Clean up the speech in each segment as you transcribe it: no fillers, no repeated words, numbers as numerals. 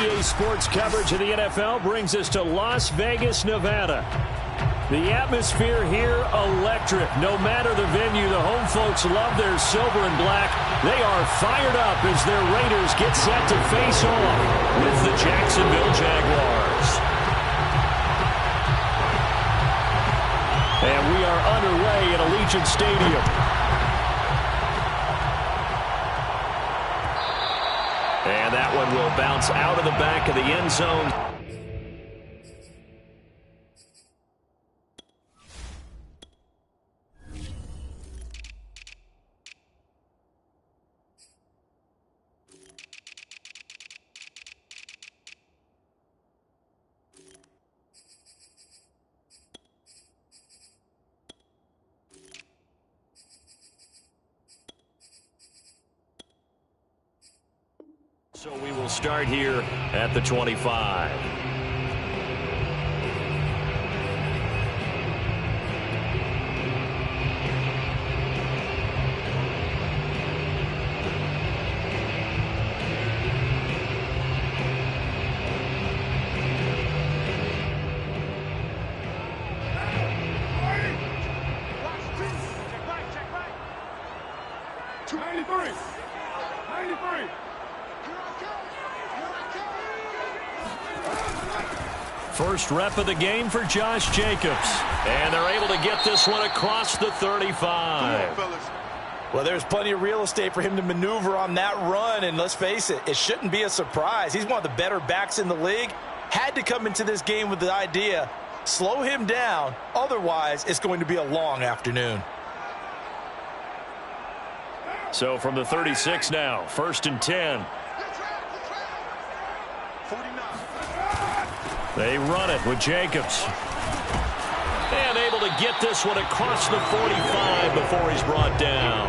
NBA sports coverage of the NFL brings us to Las Vegas, Nevada. The atmosphere here, electric. No matter the venue, the home folks love their silver and black. They are fired up as their Raiders get set to face off with the Jacksonville Jaguars. And we are underway at Allegiant Stadium. And that one will bounce out of the back of the end zone. So we will start here at the 25. First rep of the game for Josh Jacobs. And they're able to get this one across the 35. Well, there's plenty of real estate for him to maneuver on that run. And let's face it, it shouldn't be a surprise. He's one of the better backs in the league. Had to come into this game with the idea, slow him down. Otherwise, it's going to be a long afternoon. So from the 36 now, 1st and 10. They run it with Jacobs. And able to get this one across the 45 before he's brought down.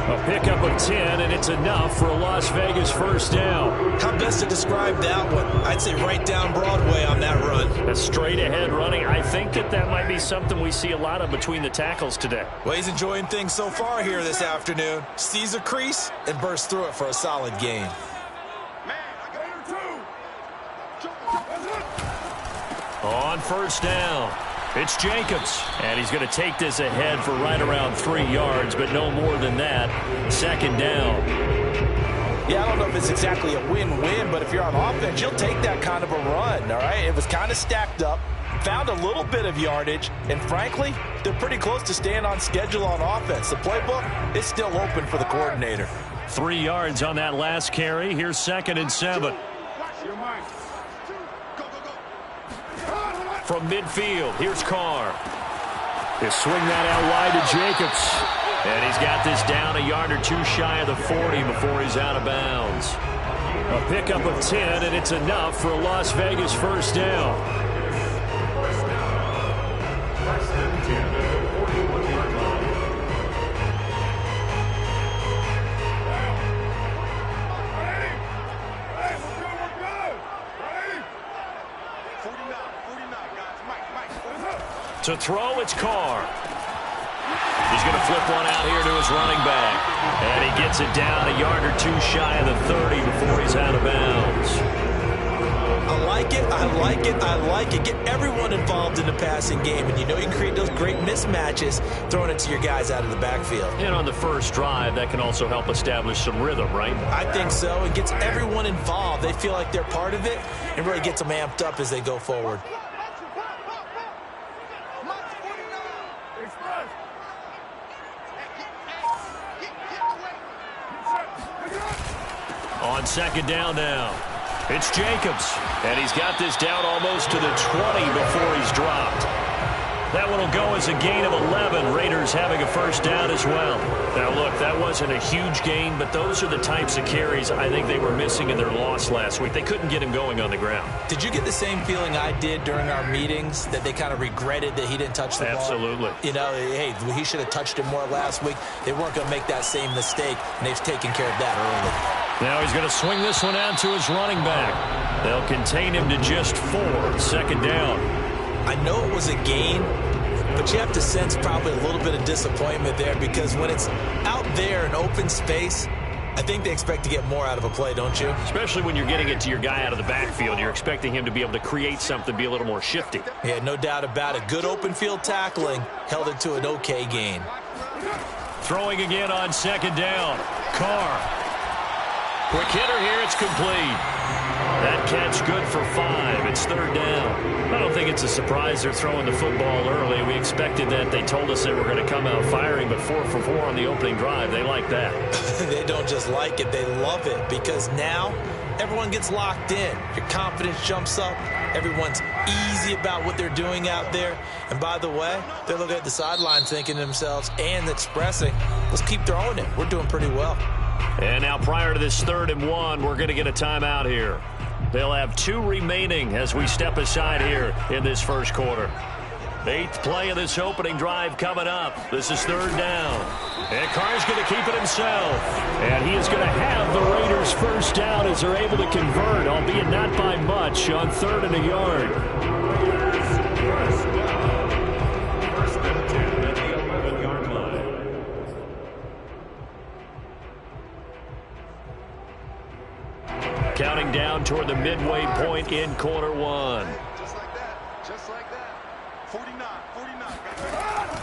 A pickup of 10, and it's enough for a Las Vegas first down. How best to describe that one? I'd say right down Broadway on that run. A straight-ahead running. I think that might be something we see a lot of between the tackles today. Well, he's enjoying things so far here this afternoon. Sees a crease and bursts through it for a solid gain. On first down, it's Jacobs. And he's going to take this ahead for right around 3 yards, but no more than that. 2nd down. Yeah, I don't know if it's exactly a win-win, but if you're on offense, you'll take that kind of a run, all right? It was kind of stacked up, found a little bit of yardage, and frankly, they're pretty close to staying on schedule on offense. The playbook is still open for the coordinator. 3 yards on that last carry. Here's 2nd and 7. From midfield, here's Carr. He'll swing that out wide to Jacobs. And he's got this down a yard or two shy of the 40 before he's out of bounds. A pickup of 10, and it's enough for a Las Vegas first down. To throw, it's Carr. He's going to flip one out here to his running back. And he gets it down a yard or two shy of the 30 before he's out of bounds. I like it, I like it, I like it. Get everyone involved in the passing game. And you know you can create those great mismatches throwing it to your guys out of the backfield. And on the first drive, that can also help establish some rhythm, right? I think so. It gets everyone involved. They feel like they're part of it and really gets them amped up as they go forward. On 2nd down now, it's Jacobs. And he's got this down almost to the 20 before he's dropped. That one will go as a gain of 11. Raiders having a first down as well. Now, look, that wasn't a huge gain, but those are the types of carries I think they were missing in their loss last week. They couldn't get him going on the ground. Did you get the same feeling I did during our meetings, that they kind of regretted that he didn't touch the ball? Absolutely. You know, hey, he should have touched it more last week. They weren't going to make that same mistake, and they've taken care of that early. Now he's going to swing this one out to his running back. They'll contain him to just 4. 2nd down. I know it was a gain, but you have to sense probably a little bit of disappointment there, because when it's out there in open space, I think they expect to get more out of a play, don't you? Especially when you're getting it to your guy out of the backfield. You're expecting him to be able to create something, be a little more shifty. Yeah, no doubt about it. Good open field tackling held it to an okay gain. Throwing again on second down. Carr. Quick hitter here. It's complete. That catch good for 5. It's third down. I don't think it's a surprise they're throwing the football early. We expected that. They told us they were going to come out firing, but 4 for 4 on the opening drive. They like that. They don't just like it. They love it because now everyone gets locked in. Your confidence jumps up. Everyone's easy about what they're doing out there. And by the way, they're looking at the sideline thinking to themselves and expressing, let's keep throwing it. We're doing pretty well. And now prior to this 3rd and 1, we're going to get a timeout here. They'll have 2 remaining as we step aside here in this first quarter. 8th play of this opening drive coming up. This is 3rd down. And Carr's going to keep it himself. And he is going to have the Raiders first down as they're able to convert, albeit not by much, on 3rd and a yard. Counting down toward the midway point in quarter 1. Just like that. Just like that. 49.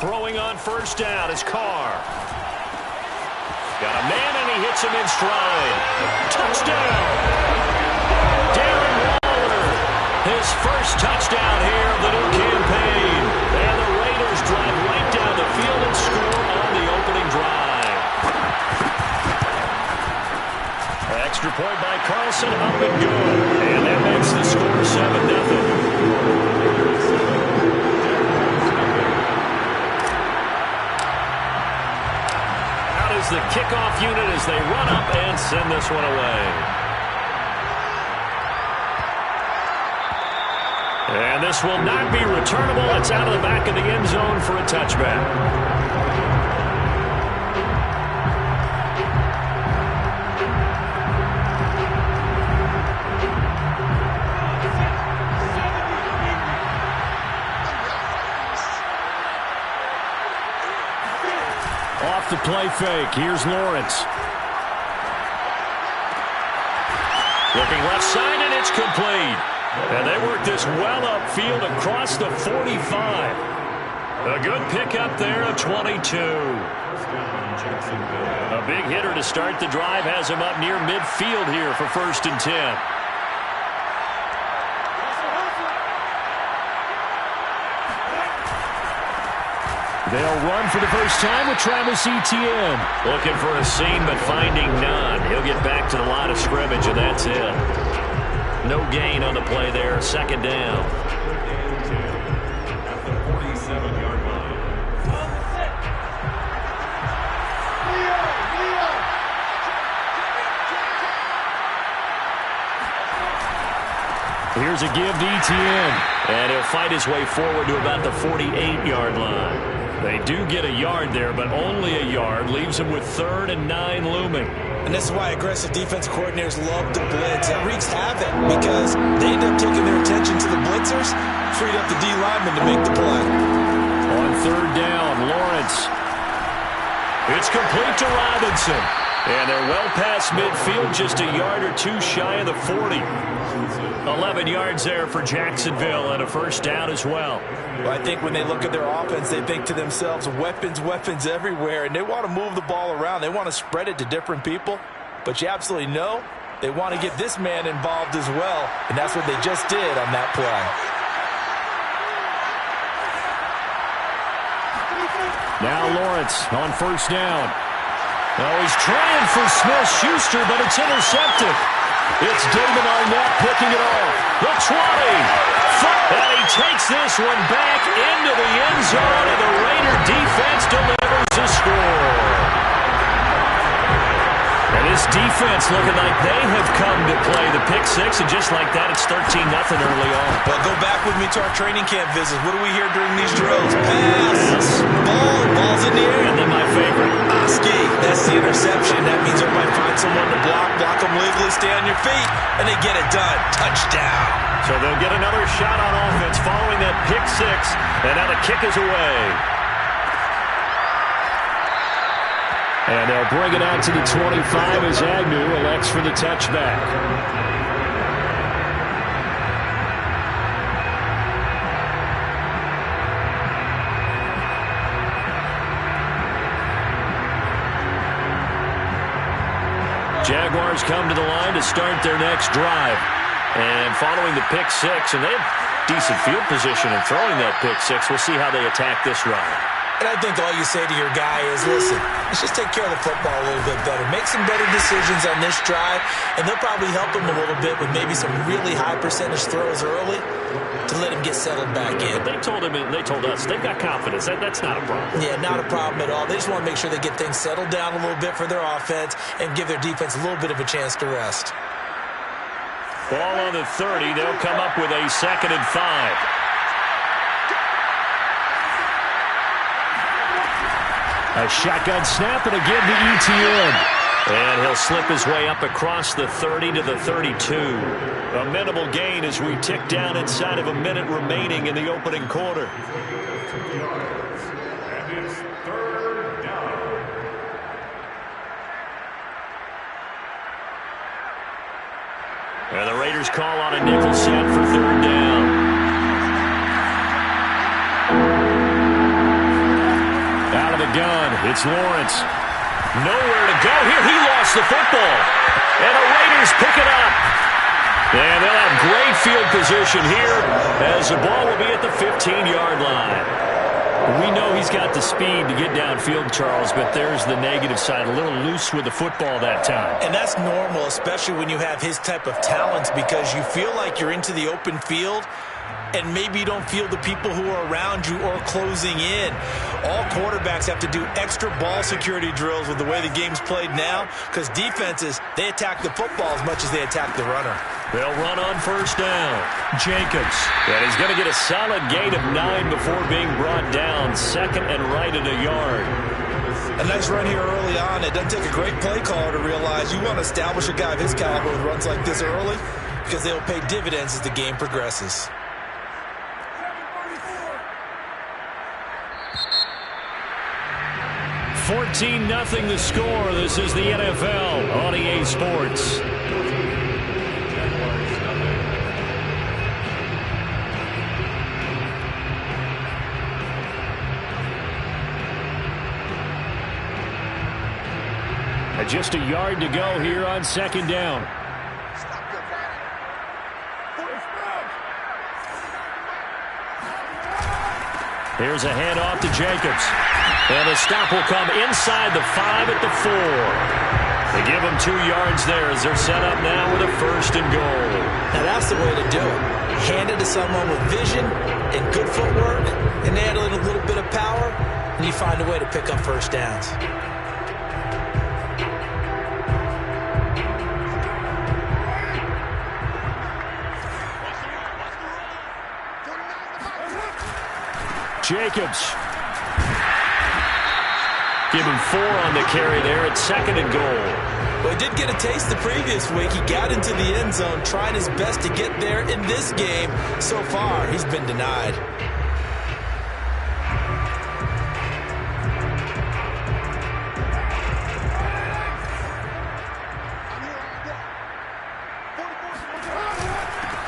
Throwing on first down is Carr. Got a man and he hits him in stride. Touchdown! Darren Waller. His first touchdown here of the new campaign. And the Raiders drive right down the field and score on the opening drive. Extra point by Carlson, up and good. And that makes the score 7-0. Out is the kickoff unit as they run up and send this one away. And this will not be returnable. It's out of the back of the end zone for a touchback. Off the play fake. Here's Lawrence. Looking left side, and it's complete. And they work this well upfield across the 45. A good pickup there of 22. A big hitter to start the drive has him up near midfield here for 1st and 10. They'll run for the first time with Travis Etienne. Looking for a seam, but finding none. He'll get back to the line of scrimmage, and that's it. No gain on the play there. 2nd down. At the 47-yard line. Here's a give to Etienne. And he'll fight his way forward to about the 48-yard line. They do get a yard there, but only a yard. Leaves them with 3rd and 9 looming. And this is why aggressive defense coordinators love to blitz. It wreaks havoc because they end up taking their attention to the blitzers, freed up the D lineman to make the play. On 3rd down, Lawrence. It's complete to Robinson. And they're well past midfield, just a yard or 2 shy of the 40. 11 yards there for Jacksonville and a first down as well. Well, I think when they look at their offense, they think to themselves, weapons, weapons everywhere, and they want to move the ball around. They want to spread it to different people, but you absolutely know they want to get this man involved as well, and that's what they just did on that play. Now Lawrence on first down. Oh, he's trying for Smith-Schuster, but it's intercepted. It's David Arnett picking it off. The 20. And he takes this one back into the end zone, and the Raider defense delivers a score. And this defense looking like they have come to play the pick six, and just like that, it's 13-0 early on. Well, go back with me to our training camp visits. What do we hear during these drills? Pass, ball's in the air. And then my favorite. Oski, that's the interception. That means everybody find someone to block them legally, stay on your feet, and they get it done. Touchdown. So they'll get another shot on offense following that pick six, and now the kick is away. And they'll bring it out to the 25 as Agnew elects for the touchback. Jaguars come to the line to start their next drive. And following the pick six, and they have decent field position in throwing that pick six. We'll see how they attack this drive. And I think all you say to your guy is, listen, let's just take care of the football a little bit better. Make some better decisions on this drive, and they'll probably help him a little bit with maybe some really high percentage throws early to let him get settled back in. But they told him, and they told us, they've got confidence. That's not a problem. Yeah, not a problem at all. They just want to make sure they get things settled down a little bit for their offense and give their defense a little bit of a chance to rest. Ball on the 30. They'll come up with a 2nd and 5. A shotgun snap and again to ETN. And he'll slip his way up across the 30 to the 32. A minimal gain as we tick down inside of a minute remaining in the opening quarter. And it's 3rd down. And the Raiders call on a nickel set for 3rd down. Out of the gun, it's Lawrence. Nowhere to go here. He lost the football. And the Raiders pick it up. And they'll have great field position here as the ball will be at the 15-yard line. We know he's got the speed to get downfield, Charles, but there's the negative side. A little loose with the football that time. And that's normal, especially when you have his type of talents, because you feel like you're into the open field and maybe you don't feel the people who are around you or closing in. All quarterbacks have to do extra ball security drills with the way the game's played now, because defenses, they attack the football as much as they attack the runner. They'll run on 1st down. Jacobs. And he's going to get a solid gain of 9 before being brought down. 2nd and right at a yard. A nice run here early on. It doesn't take a great play caller to realize you want to establish a guy of his caliber with runs like this early, because they'll pay dividends as the game progresses. 14-0 the score. This is the NFL on EA Sports. Just a yard to go here on 2nd down. Here's a handoff to Jacobs. And the stop will come inside the 5 at the 4. They give them 2 yards there as they're set up now with a 1st and goal. Now that's the way to do it. Hand it to someone with vision and good footwork and add a little bit of power, and you find a way to pick up 1st downs. Jacobs. Give him 4 on the carry there at 2nd and goal. Well, he did get a taste the previous week. He got into the end zone, trying his best to get there in this game. So far, he's been denied.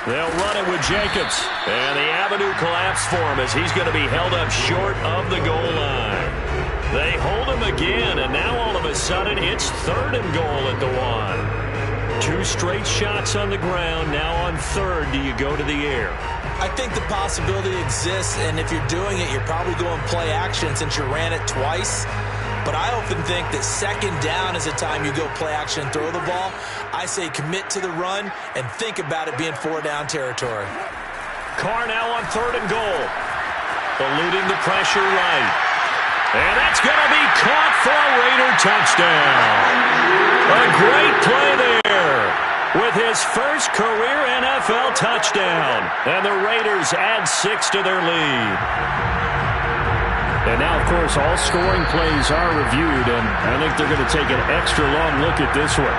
They'll run it with Jacobs. And the avenue collapsed for him as he's going to be held up short of the goal line. They hold him again, and now all of a sudden it's 3rd and goal at the 1. 2 straight shots on the ground. Now on 3rd, do you go to the air? I think the possibility exists, and if you're doing it, you're probably going play action since you ran it twice. But I often think that 2nd down is the time you go play action and throw the ball. I say commit to the run and think about it being 4-down territory. Carr now on 3rd and goal. Eluding the pressure right. And that's going to be caught for a Raider touchdown. A great play there with his first career NFL touchdown. And the Raiders add 6 to their lead. And now, of course, all scoring plays are reviewed, and I think they're going to take an extra long look at this one.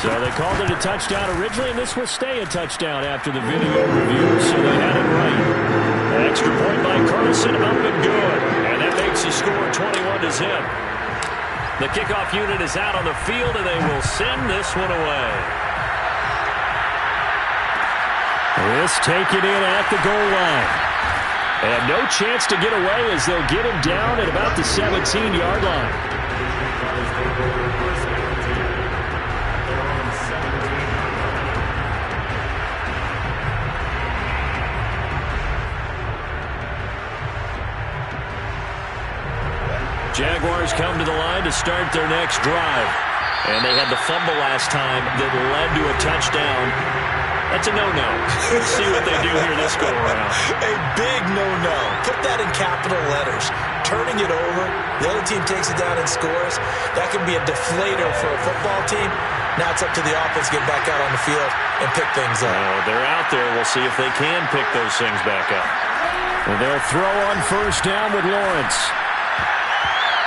So they called it a touchdown originally, and this will stay a touchdown after the video review, so they had it right. An extra point by Carlson, up and good. And that makes the score 21-0. The kickoff unit is out on the field, and they will send this one away. This taken in at the goal line. They have no chance to get away as they'll get him down at about the 17-yard line. Jaguars come to the line to start their next drive. And they had the fumble last time that led to a touchdown. That's a no-no. Let's see what they do here this go-around. A big no-no. Put that in capital letters. Turning it over, the other team takes it down and scores. That can be a deflator for a football team. Now it's up to the offense to get back out on the field and pick things up. They're out there. We'll see if they can pick those things back up. And they'll throw on first down with Lawrence.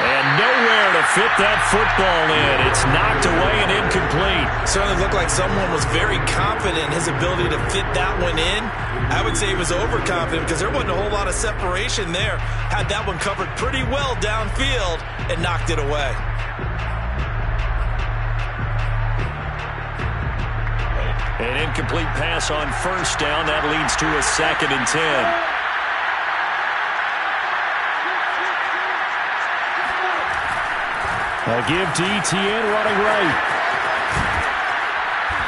And nowhere to fit that football in. It's knocked away and incomplete. Certainly looked like someone was very confident in his ability to fit that one in. I would say he was overconfident because there wasn't a whole lot of separation there. Had that one covered pretty well downfield and knocked it away. An incomplete pass on first down. That leads to a 2nd and 10. A give to Etienne running right.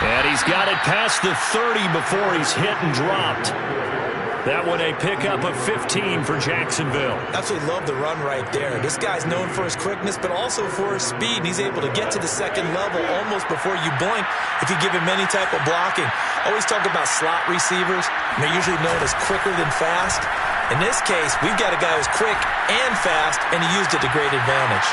And he's got it past the 30 before he's hit and dropped. That one a pickup of 15 for Jacksonville. Absolutely love the run right there. This guy's known for his quickness, but also for his speed. And he's able to get to the second level almost before you blink if you give him any type of blocking. Always talk about slot receivers. They're usually known as quicker than fast. In this case, we've got a guy who's quick and fast, and he used it to great advantage.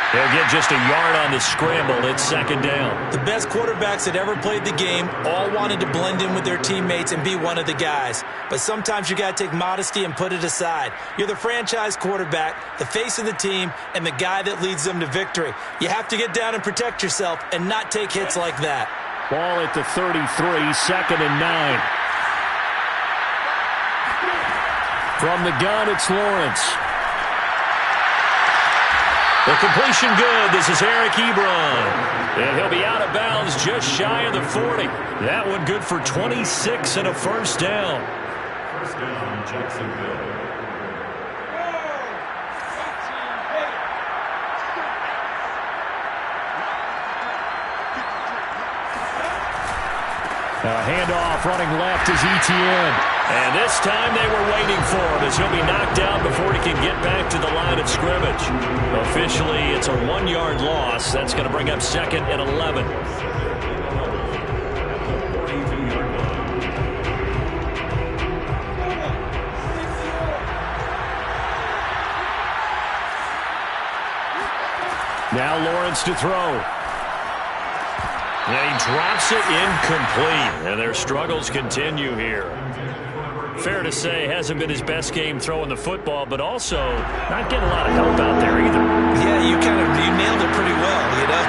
He'll get just a yard on the scramble. It's 2nd down. The best quarterbacks that ever played the game all wanted to blend in with their teammates and be one of the guys. But sometimes you got to take modesty and put it aside. You're the franchise quarterback, the face of the team, and the guy that leads them to victory. You have to get down and protect yourself and not take hits like that. Ball at the 33, 2nd and 9. From the gun, it's Lawrence. The completion good. This is Eric Ebron. And he'll be out of bounds just shy of the 40. That one good for 26 and a first down. First down, Jacksonville. A handoff running left is Etienne. And this time they were waiting for him as he'll be knocked down before he can get back to the line of scrimmage. Officially, it's a 1-yard loss. That's going to bring up 2nd and 11. Now Lawrence to throw. And he drops it incomplete. And their struggles continue here. Fair to say, hasn't been his best game throwing the football, but also not getting a lot of help out there either. Yeah, you nailed it pretty well, you know.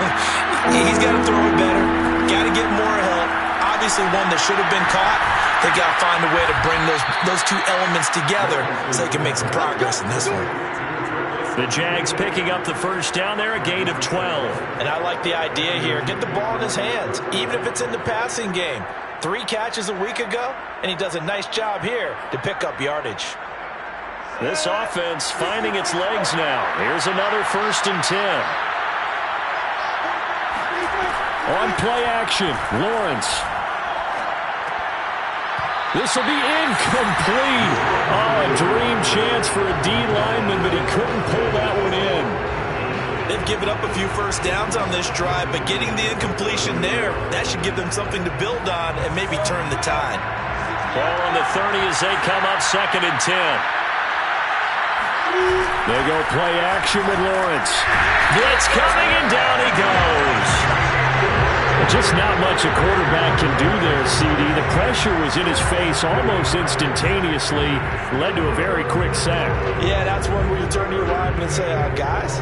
He's got to throw it better. Got to get more help. Obviously one that should have been caught. They got to find a way to bring those two elements together so they can make some progress in this one. The Jags picking up the first down there, a gain of 12. And I like the idea here. Get the ball in his hands, even if it's in the passing game. 3 catches a week ago, and he does a nice job here to pick up yardage. This offense finding its legs now. Here's another 1st and 10. On play action, Lawrence. This will be incomplete. Oh, a dream chance for a D lineman, but he couldn't pull that one in. They've given up a few first downs on this drive, but getting the incompletion there, that should give them something to build on and maybe turn the tide. Ball on the 30 as they come up 2nd and 10. They go play action with Lawrence. Blitz coming, and down he goes. Just not much a quarterback can do there, CD. The pressure was in his face almost instantaneously, led to a very quick sack. Yeah, that's one where you turn to your lineman and say, guys,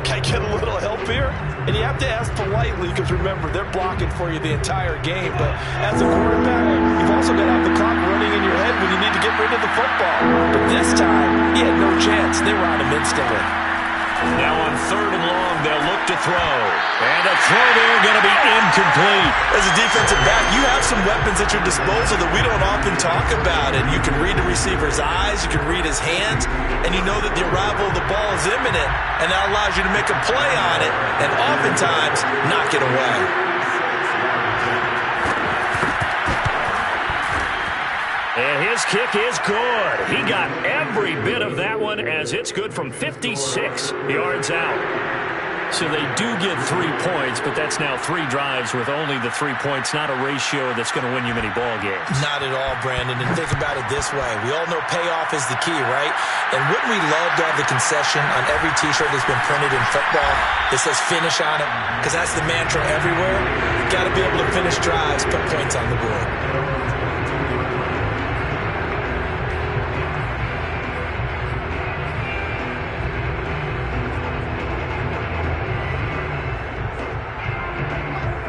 can I get a little help here? And you have to ask politely because, remember, they're blocking for you the entire game. But as a quarterback, you've also got to have the clock running in your head when you need to get rid of the football. But this time, he had no chance. They were on him instantly. Now on 3rd and long, they'll look to throw. And a throw there going to be incomplete. As a defensive back, you have some weapons at your disposal that we don't often talk about. And you can read the receiver's eyes, you can read his hands, and you know that the arrival of the ball is imminent. And that allows you to make a play on it and oftentimes knock it away. And his kick is good. He got every bit of that one as it's good from 56 yards out. So they do get 3 points, but that's now 3 drives with only the 3 points, not a ratio that's going to win you many ball games. Not at all, Brandon. And think about it this way. We all know payoff is the key, right? And wouldn't we love to have the concession on every T-shirt that's been printed in football that says finish on it? Because that's the mantra everywhere. You've got to be able to finish drives, put points on the board.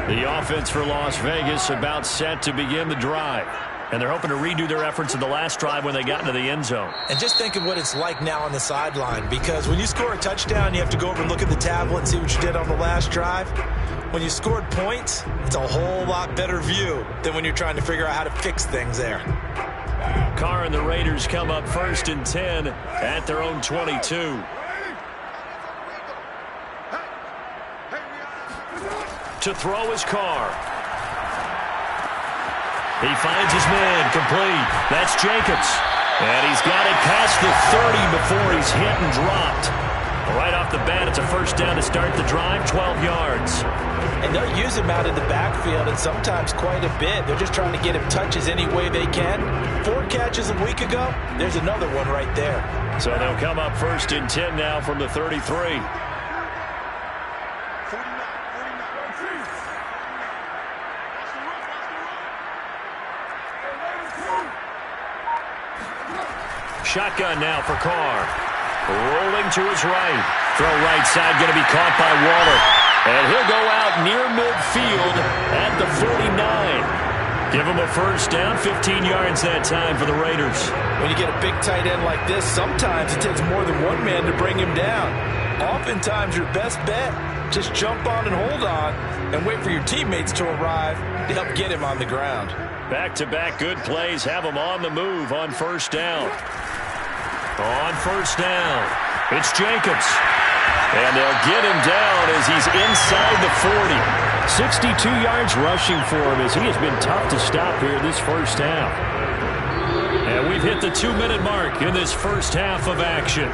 The offense for Las Vegas about set to begin the drive. And they're hoping to redo their efforts in the last drive when they got into the end zone. And just think of what it's like now on the sideline, because when you score a touchdown, you have to go over and look at the tablet and see what you did on the last drive. When you scored points, it's a whole lot better view than when you're trying to figure out how to fix things there. Carr and the Raiders come up 1st and 10 at their own 22. To throw his Carr. He finds his man complete. That's Jacobs. And he's got it past the 30 before he's hit and dropped. Right off the bat, it's a first down to start the drive, 12 yards. And they'll use him out of the backfield, and sometimes quite a bit. They're just trying to get him touches any way they can. 4 catches a week ago. There's another one right there. So they'll come up 1st and 10 now from the 33. Shotgun now for Carr. Rolling to his right. Throw right side going to be caught by Waller. And he'll go out near midfield at the 49. Give him a first down, 15 yards that time for the Raiders. When you get a big tight end like this, sometimes it takes more than one man to bring him down. Oftentimes your best bet, just jump on and hold on and wait for your teammates to arrive to help get him on the ground. Back-to-back good plays have him on the move on first down. On first down, it's Jacobs. And they'll get him down as he's inside the 40. 62 yards rushing for him as he has been tough to stop here this first half. And we've hit the 2-minute mark in this first half of action.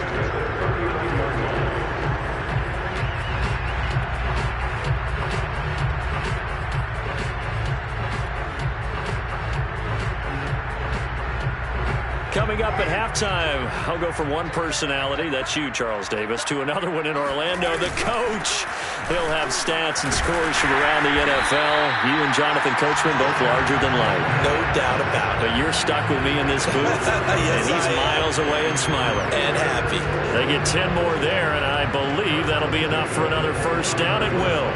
Coming up at halftime, I'll go from one personality, that's you, Charles Davis, to another one in Orlando, the coach. He'll have stats and scores from around the NFL. You and Jonathan Coachman, both larger than life. No doubt about it. But you're stuck with me in this booth, yes, and he's miles away and smiling. And happy. They get 10 more there, and I believe that'll be enough for another first down. It will.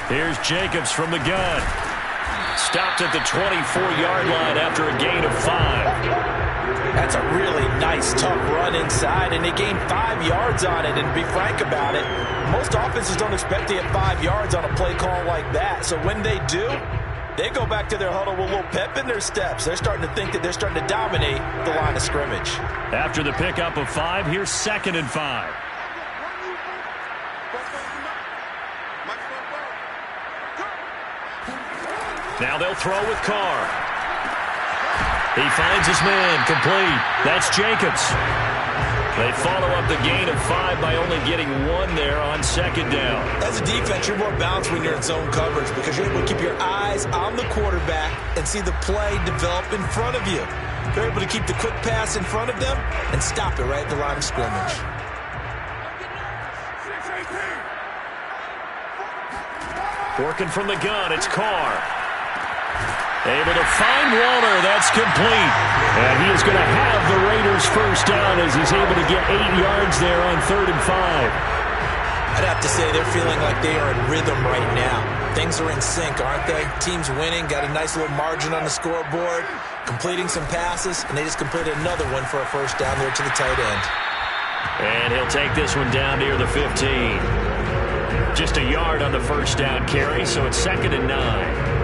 Here's Jacobs from the gun. Stopped at the 24-yard line after a gain of 5. That's a really nice, tough run inside, and they gained 5 yards on it. And to be frank about it, most offenses don't expect to get 5 yards on a play call like that. So when they do, they go back to their huddle with a little pep in their steps. They're starting to think that they're starting to dominate the line of scrimmage. After the pickup of 5, here's 2nd and 5. Now they'll throw with Carr. He finds his man complete. That's Jacobs. They follow up the gain of 5 by only getting 1 there on 2nd down. As a defense, you're more balanced when you're in zone coverage because you're able to keep your eyes on the quarterback and see the play develop in front of you. You're able to keep the quick pass in front of them and stop it right at the line of scrimmage. Working from the gun, it's Carr. Able to find Walter. That's complete. And he is going to have the Raiders first down as he's able to get 8 yards there on 3rd and 5. I'd have to say they're feeling like they are in rhythm right now. Things are in sync, aren't they? Team's winning, got a nice little margin on the scoreboard, completing some passes, and they just completed another one for a first down there to the tight end. And he'll take this one down near the 15. Just a yard on the first down carry, so it's 2nd and 9.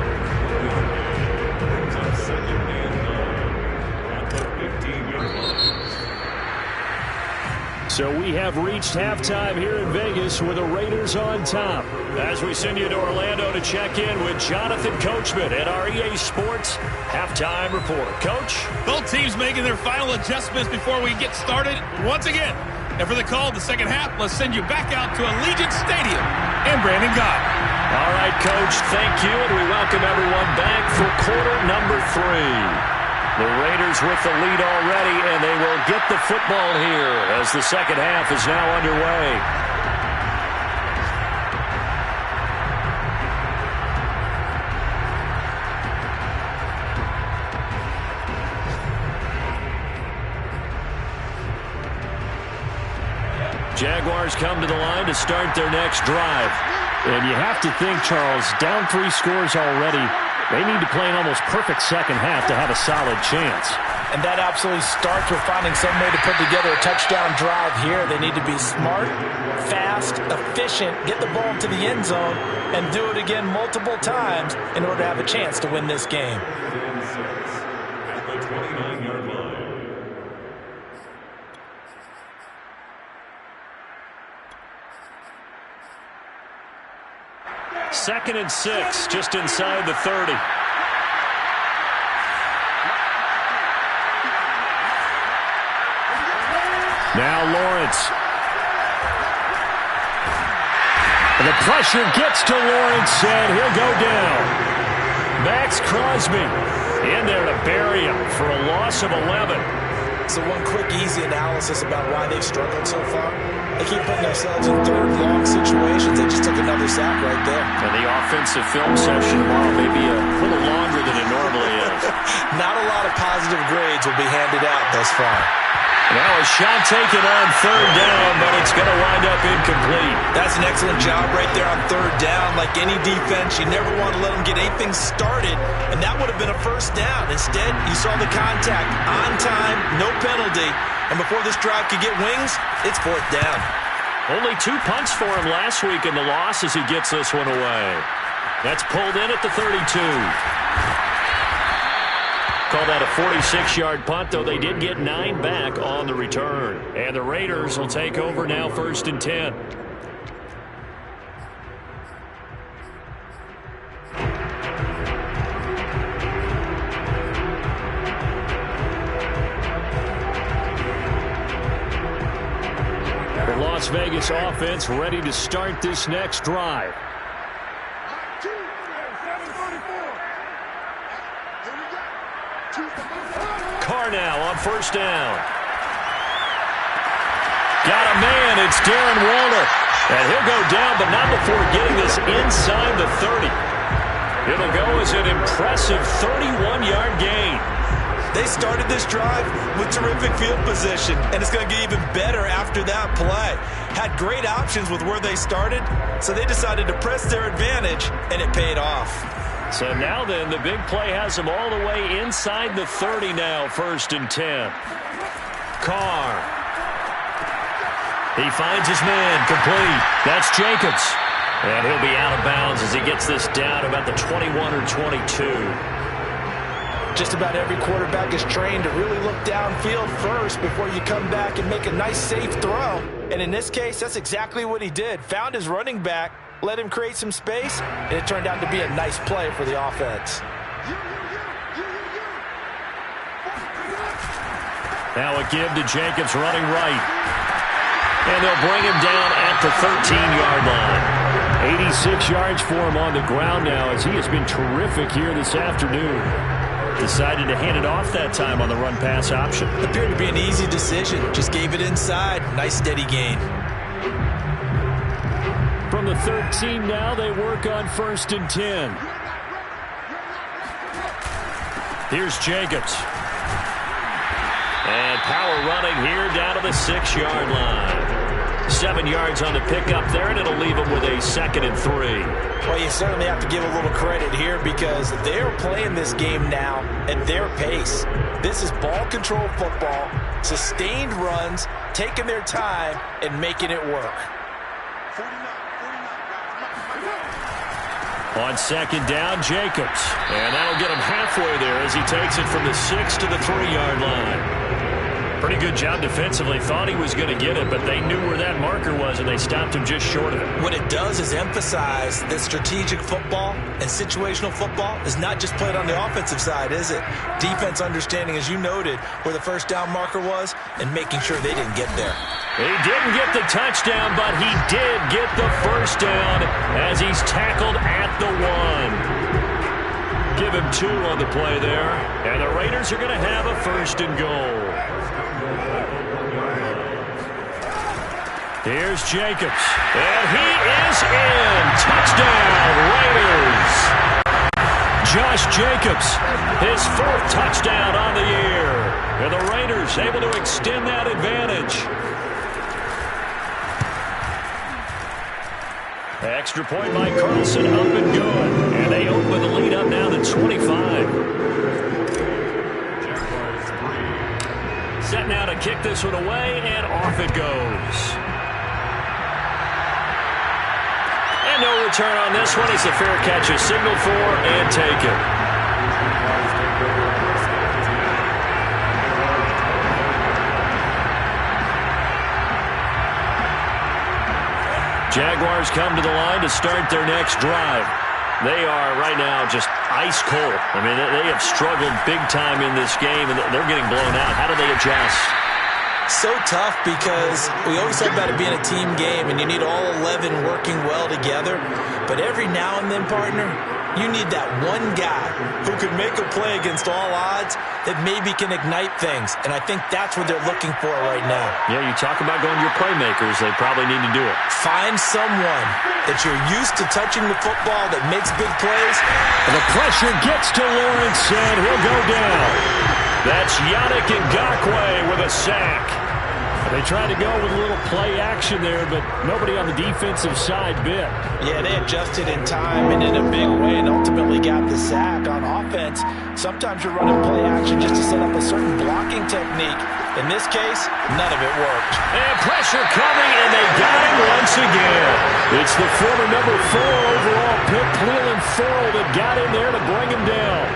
So we have reached halftime here in Vegas with the Raiders on top. As we send you to Orlando to check in with Jonathan Coachman at our EA Sports Halftime Report. Coach? Both teams making their final adjustments before we get started once again. And for the call of the second half, let's send you back out to Allegiant Stadium and Brandon Gott. All right, Coach, thank you, and we welcome everyone back for quarter number 3. The Raiders with the lead already, and they will get the football here as the second half is now underway. Jaguars come to the line to start their next drive. And you have to think, Charles, down 3 scores already. They need to play an almost perfect second half to have a solid chance. And that absolutely starts with finding some way to put together a touchdown drive here. They need to be smart, fast, efficient, get the ball to the end zone, and do it again multiple times in order to have a chance to win this game. At the 29-yard line. 2nd and 6, just inside the 30. Now Lawrence. And the pressure gets to Lawrence, and he'll go down. Max Crosby in there to bury him for a loss of 11. So one quick, easy analysis about why they've struggled so far. They keep putting themselves in 3rd and long situations. They just took another sack right there. And the offensive film session tomorrow may be a little longer than it normally is. Not a lot of positive grades will be handed out thus far. Now a shot taken on 3rd down, but it's going to wind up incomplete. That's an excellent job right there on 3rd down. Like any defense, you never want to let them get anything started, and that would have been a first down. Instead, you saw the contact on time, no penalty, and before this drive could get wings, it's 4th down. Only 2 punts for him last week in the loss as he gets this one away. That's pulled in at the 32. Call that a 46-yard punt, though they did get 9 back on the return. And the Raiders will take over now 1st and 10. The Las Vegas offense ready to start this next drive. Carr now on 1st down. Got a man. It's Darren Waller. And he'll go down, but not before getting this inside the 30. It'll go as an impressive 31-yard gain. They started this drive with terrific field position, and it's going to get even better after that play. Had great options with where they started, so they decided to press their advantage, and it paid off. So now then, the big play has him all the way inside the 30 now, 1st and 10. Carr. He finds his man, complete. That's Jacobs. And he'll be out of bounds as he gets this down about the 21 or 22. Just about every quarterback is trained to really look downfield first before you come back and make a nice, safe throw. And in this case, that's exactly what he did. Found his running back, let him create some space, and it turned out to be a nice play for the offense. Now a give to Jacobs running right. And they'll bring him down at the 13-yard line. 86 yards for him on the ground now as he has been terrific here this afternoon. Decided to hand it off that time on the run-pass option. Appeared to be an easy decision. Just gave it inside. Nice steady gain. From the 13 now, they work on 1st and 10. Here's Jacobs. And power running here down to the 6-yard line. 7 yards on the pickup there, and it'll leave them with a 2nd and 3. Well, you certainly have to give a little credit here because they're playing this game now at their pace. This is ball control football, sustained runs, taking their time, and making it work. On 2nd down, Jacobs. And that'll get him halfway there as he takes it from the 6 to the 3-yard line. Pretty good job defensively. Thought he was going to get it, but they knew where that marker was, and they stopped him just short of it. What it does is emphasize that strategic football and situational football is not just played on the offensive side, is it? Defense understanding, as you noted, where the first down marker was and making sure they didn't get there. He didn't get the touchdown, but he did get the first down as he's tackled at the 1. Give him 2 on the play there, and the Raiders are going to have a 1st and goal. Here's Jacobs, and he is in. Touchdown, Raiders. Josh Jacobs, his 4th touchdown on the year. And the Raiders able to extend that advantage. Extra point by Carlson, up and good. And they open the lead up now to 25. Set now to kick this one away, and off it goes. And no return on this one. It's a fair catch, is signaled for and taken. Jaguars come to the line to start their next drive. They are right now just ice cold. I mean, they have struggled big time in this game, and they're getting blown out. How do they adjust? So tough because we always talk about it being a team game, and you need all 11 working well together. But every now and then, partner, you need that one guy who could make a play against all odds that maybe can ignite things. And I think that's what they're looking for right now. Yeah, you talk about going to your playmakers. They probably need to do it. Find someone that you're used to touching the football that makes big plays. And the pressure gets to Lawrence, and he'll go down. That's Yannick Ngakoue with a sack. They tried to go with a little play action there, but nobody on the defensive side bit. Yeah, they adjusted in time and in a big way and ultimately got the sack. On offense, sometimes you're running play action just to set up a certain blocking technique. In this case, none of it worked. And pressure coming, and they got him once again. It's the former number 4 overall pick, Cleveland Ferrell, that got in there to bring him down.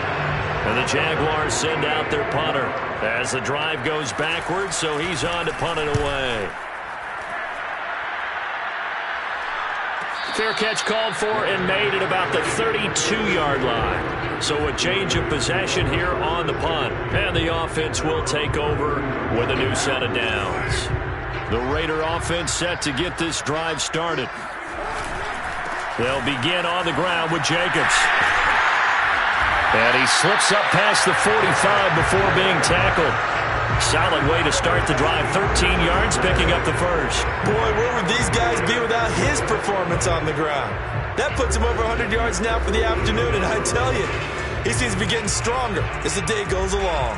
And the Jaguars send out their punter as the drive goes backwards, so he's on to punt it away. Fair catch called for and made at about the 32-yard line. So a change of possession here on the punt. And the offense will take over with a new set of downs. The Raider offense set to get this drive started. They'll begin on the ground with Jacobs. And he slips up past the 45 before being tackled. Solid way to start the drive. 13 yards, picking up the first. Boy, where would these guys be without his performance on the ground? That puts him over 100 yards now for the afternoon, and I tell you, he seems to be getting stronger as the day goes along.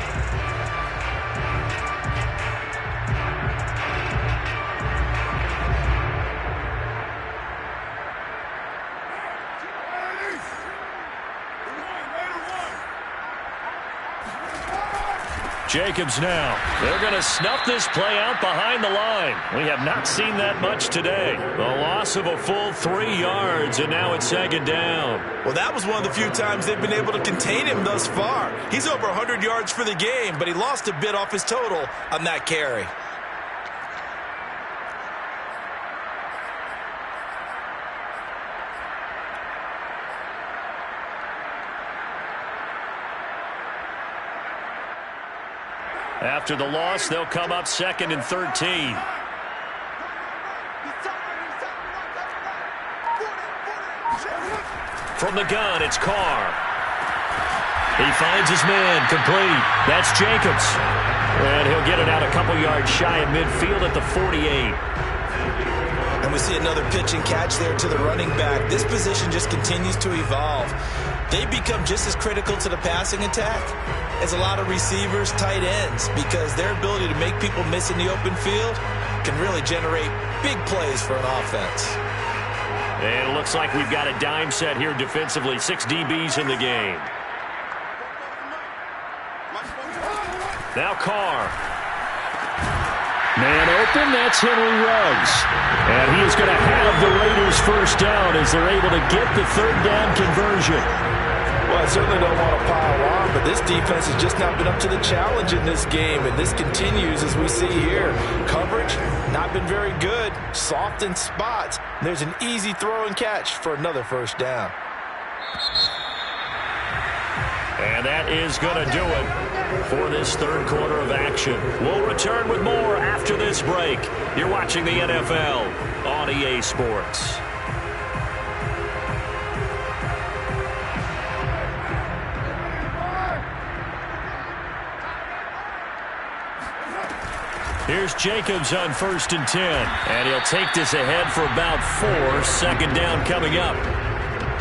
Jacobs now. They're going to snuff this play out behind the line. We have not seen that much today. The loss of a full 3 yards, and now it's 2nd down. Well, that was one of the few times they've been able to contain him thus far. He's over 100 yards for the game, but he lost a bit off his total on that carry. After the loss, they'll come up 2nd and 13. From the gun, it's Carr. He finds his man, complete. That's Jacobs. And he'll get it out a couple yards shy of midfield at the 48. And we see another pitch and catch there to the running back. This position just continues to evolve. They become just as critical to the passing attack as a lot of receivers, tight ends, because their ability to make people miss in the open field can really generate big plays for an offense. And it looks like we've got a dime set here defensively. 6 DBs in the game. Now Carr. Man open, that's Henry Ruggs. And he is going to have the Raiders first down as they're able to get the third down conversion. Well, I certainly don't want to pile on, but this defense has just not been up to the challenge in this game, and this continues as we see here. Coverage, not been very good, soft in spots. There's an easy throw and catch for another first down. And that is going to do it for this third quarter of action. We'll return with more after this break. You're watching the NFL on EA Sports. Here's Jacobs on 1st and 10. And he'll take this ahead for about 4. Second down coming up.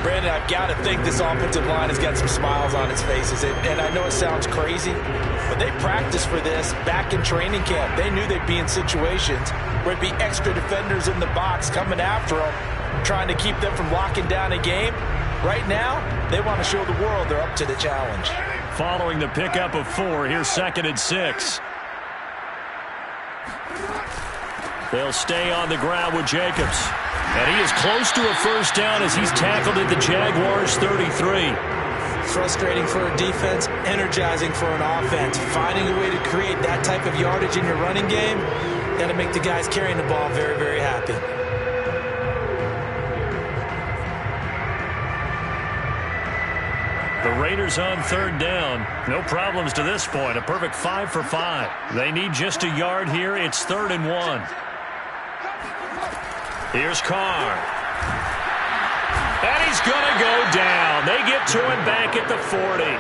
Brandon, I've got to think this offensive line has got some smiles on its faces. And I know it sounds crazy, but they practiced for this back in training camp. They knew they'd be in situations where it'd be extra defenders in the box coming after them, trying to keep them from locking down a game. Right now, they want to show the world they're up to the challenge. Following the pickup of 4, here's 2nd and 6. They'll stay on the ground with Jacobs. And he is close to a first down as he's tackled at the Jaguars' 33. Frustrating for a defense, energizing for an offense. Finding a way to create that type of yardage in your running game, got to make the guys carrying the ball very, very happy. The Raiders on 3rd down. No problems to this point. A perfect 5 for 5. They need just a yard here. It's 3rd and 1. Here's Carr. And he's going to go down. They get to him back at the 40.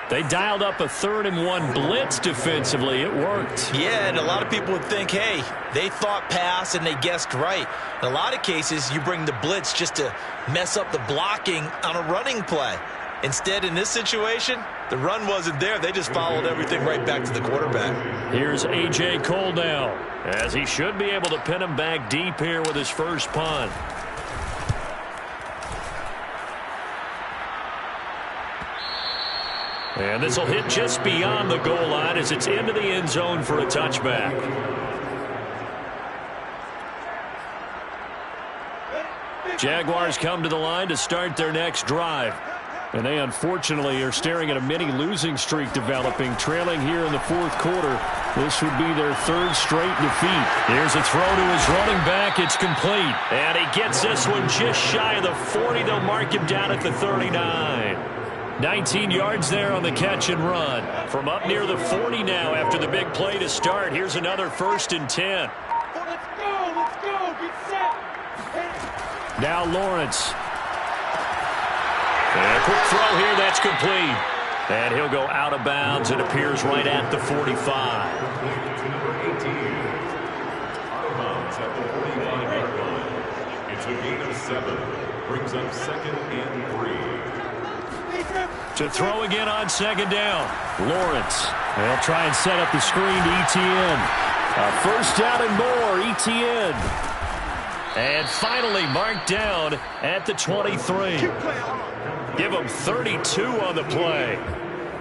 They dialed up a 3rd and 1 blitz defensively. It worked. Yeah, and a lot of people would think, hey, they thought pass and they guessed right. In a lot of cases, you bring the blitz just to mess up the blocking on a running play. Instead, in this situation, the run wasn't there. They just followed everything right back to the quarterback. Here's A.J. Cole now, as he should be able to pin him back deep here with his first punt. And this will hit just beyond the goal line as it's into the end zone for a touchback. Jaguars come to the line to start their next drive. And they unfortunately are staring at a mini losing streak developing, trailing here in the 4th quarter. This would be their 3rd straight defeat. Here's a throw to his running back. It's complete. And he gets this one just shy of the 40. They'll mark him down at the 39. 19 yards there on the catch and run. From up near the 40 now after the big play to start. Here's another 1st and 10. Let's go, get set. Now Lawrence. And a quick throw here, that's complete. And he'll go out of bounds. It appears right at the 45. Number 18, out of bounds at the 45-yard line. It's a gain of 7. Brings up 2nd and 3. To throw again on 2nd down. Lawrence. They'll try and set up the screen to Etienne. A first down and more, Etienne. And finally marked down at the 23. Give him 32 on the play.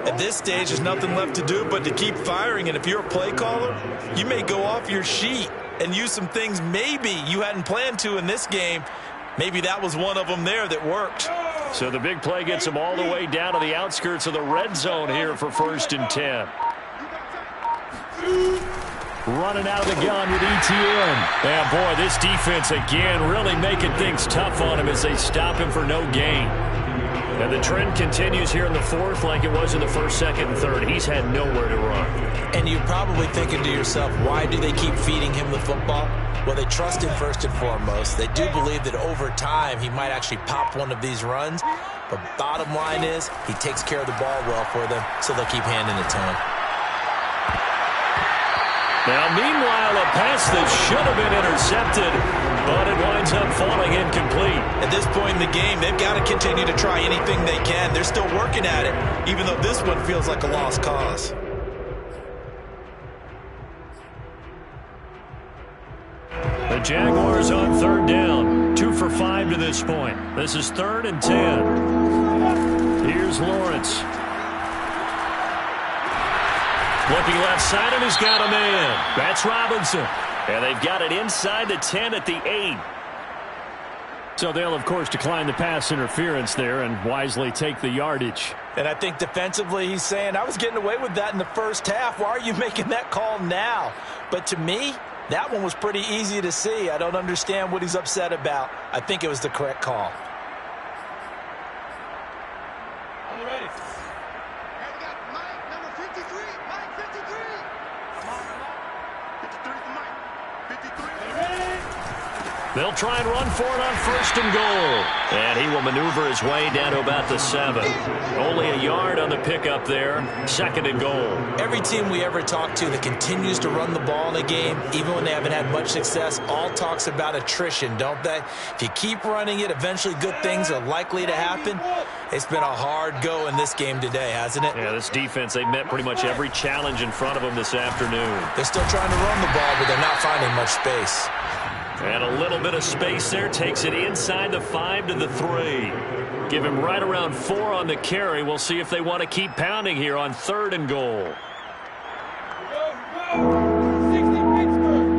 At this stage, there's nothing left to do but to keep firing. And if you're a play caller, you may go off your sheet and use some things maybe you hadn't planned to in this game. Maybe that was one of them there that worked. So the big play gets him all the way down to the outskirts of the red zone here for 1st and 10. Running out of the gun with Etienne. Yeah, boy, this defense again really making things tough on him as they stop him for no gain. And the trend continues here in the 4th like it was in the 1st, 2nd, and 3rd. He's had nowhere to run. And you're probably thinking to yourself, why do they keep feeding him the football? Well, they trust him first and foremost. They do believe that over time he might actually pop one of these runs. But bottom line is he takes care of the ball well for them, so they'll keep handing it to him. Now, meanwhile, a pass that should have been intercepted but it winds up falling incomplete. At this point in the game, they've got to continue to try anything they can. They're still working at it, even though this one feels like a lost cause. The Jaguars on third down. 2 for 5 to this point. This is 3rd and 10. Here's Lawrence. Looking left side, and he's got a man. That's Robinson. And they've got it inside the 10 at the 8. So they'll, of course, decline the pass interference there and wisely take the yardage. And I think defensively he's saying, I was getting away with that in the first half. Why are you making that call now? But to me, that one was pretty easy to see. I don't understand what he's upset about. I think it was the correct call. Are you ready? Hey, we got Mike, number 53. Mike, 53. Come on, come on. 53 for Mike. 53. They'll try and run for it on 1st and goal. And he will maneuver his way down to about the 7. Only a yard on the pickup there. 2nd and goal. Every team we ever talk to that continues to run the ball in a game, even when they haven't had much success, all talks about attrition, don't they? If you keep running it, eventually good things are likely to happen. It's been a hard go in this game today, hasn't it? Yeah, this defense, they met pretty much every challenge in front of them this afternoon. They're still trying to run the ball, but they're not finding much space. And a little bit of space there takes it inside the 5 to the 3. Give him right around 4 on the carry. We'll see if they want to keep pounding here on 3rd and goal. Go! 60 Pittsburgh!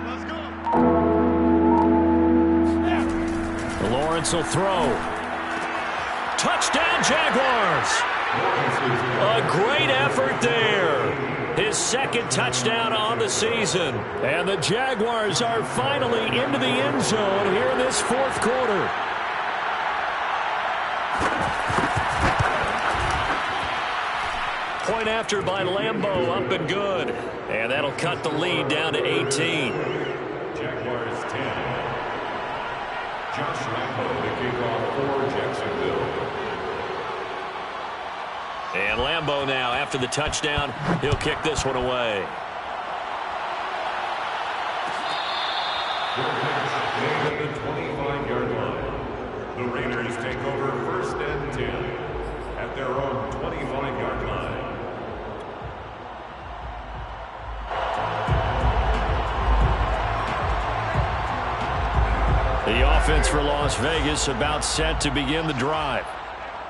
Let's go! Lawrence will throw. Touchdown, Jaguars! A great effort there. His 2nd touchdown on the season. And the Jaguars are finally into the end zone here in this 4th quarter. Point after by Lambeau, up and good. And that'll cut the lead down to 18. Jaguars 10. Josh Lambeau, the kickoff for Jacksonville. And Lambeau now, after the touchdown, he'll kick this one away. At the 25-yard line. The Raiders take over 1st and 10 at their own 25-yard line. The offense for Las Vegas about set to begin the drive.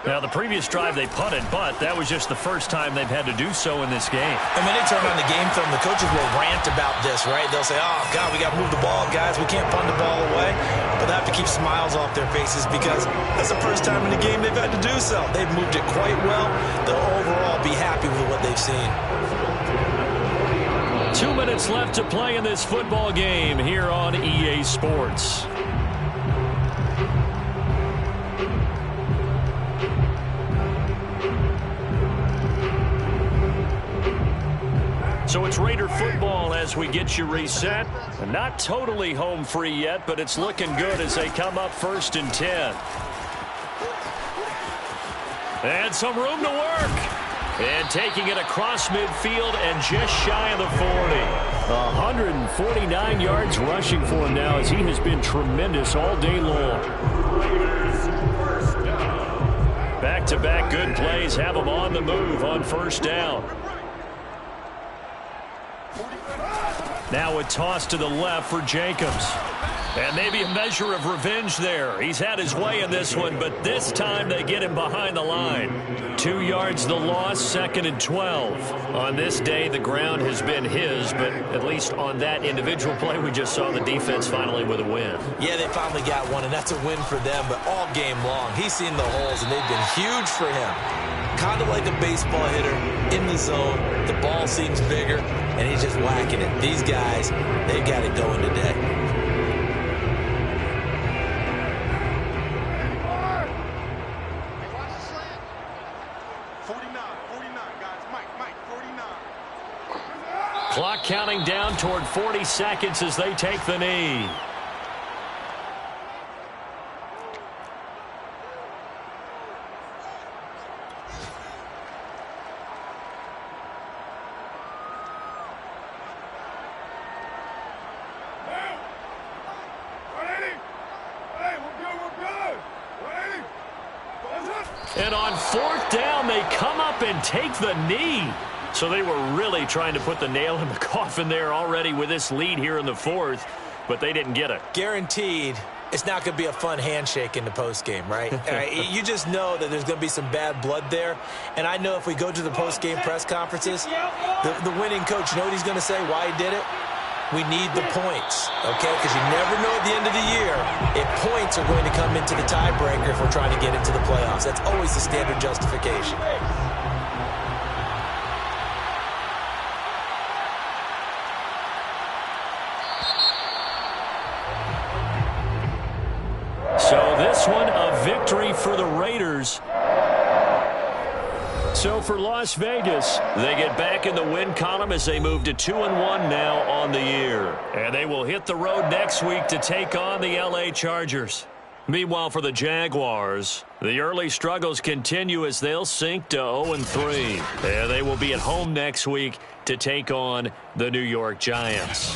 Now, the previous drive they punted, but that was just the first time they've had to do so in this game. And when they turn on the game film, the coaches will rant about this, right? They'll say, oh, God, we got to move the ball, guys. We can't punt the ball away. But they have to keep smiles off their faces because that's the first time in the game they've had to do so. They've moved it quite well. They'll overall be happy with what they've seen. 2 minutes left to play in this football game here on EA Sports. So it's Raider football as we get you reset. Not totally home free yet, but it's looking good as they come up 1st and 10. And some room to work. And taking it across midfield and just shy of the 40. 149 yards rushing for him now as he has been tremendous all day long. Back-to-back good plays have him on the move on 1st down. Now a toss to the left for Jacobs. And maybe a measure of revenge there. He's had his way in this one, but this time they get him behind the line. 2 yards the loss, 2nd and 12. On this day, the ground has been his, but at least on that individual play, we just saw the defense finally with a win. Yeah, they finally got one, and that's a win for them, but all game long, he's seen the holes, and they've been huge for him. Kind of like a baseball hitter in the zone. The ball seems bigger, and he's just whacking it. These guys, they've got it going today. Clock counting down toward 40 seconds as they take the knee. And on fourth down, they come up and take the knee. So they were really trying to put the nail in the coffin there already with this lead here in the fourth, but they didn't get it. Guaranteed it's not going to be a fun handshake in the postgame, right? You just know that there's going to be some bad blood there. And I know if we go to the postgame press conferences, the winning coach, you know what he's going to say, why he did it? We need the points, okay? Because you never know at the end of the year if points are going to come into the tiebreaker if we're trying to get into the playoffs. That's always the standard justification. So this one, a victory for the Raiders. So for Las Vegas, they get back in the win column as they move to 2-1 now on the year. And they will hit the road next week to take on the LA Chargers. Meanwhile, for the Jaguars, the early struggles continue as they'll sink to 0-3. And they will be at home next week to take on the New York Giants.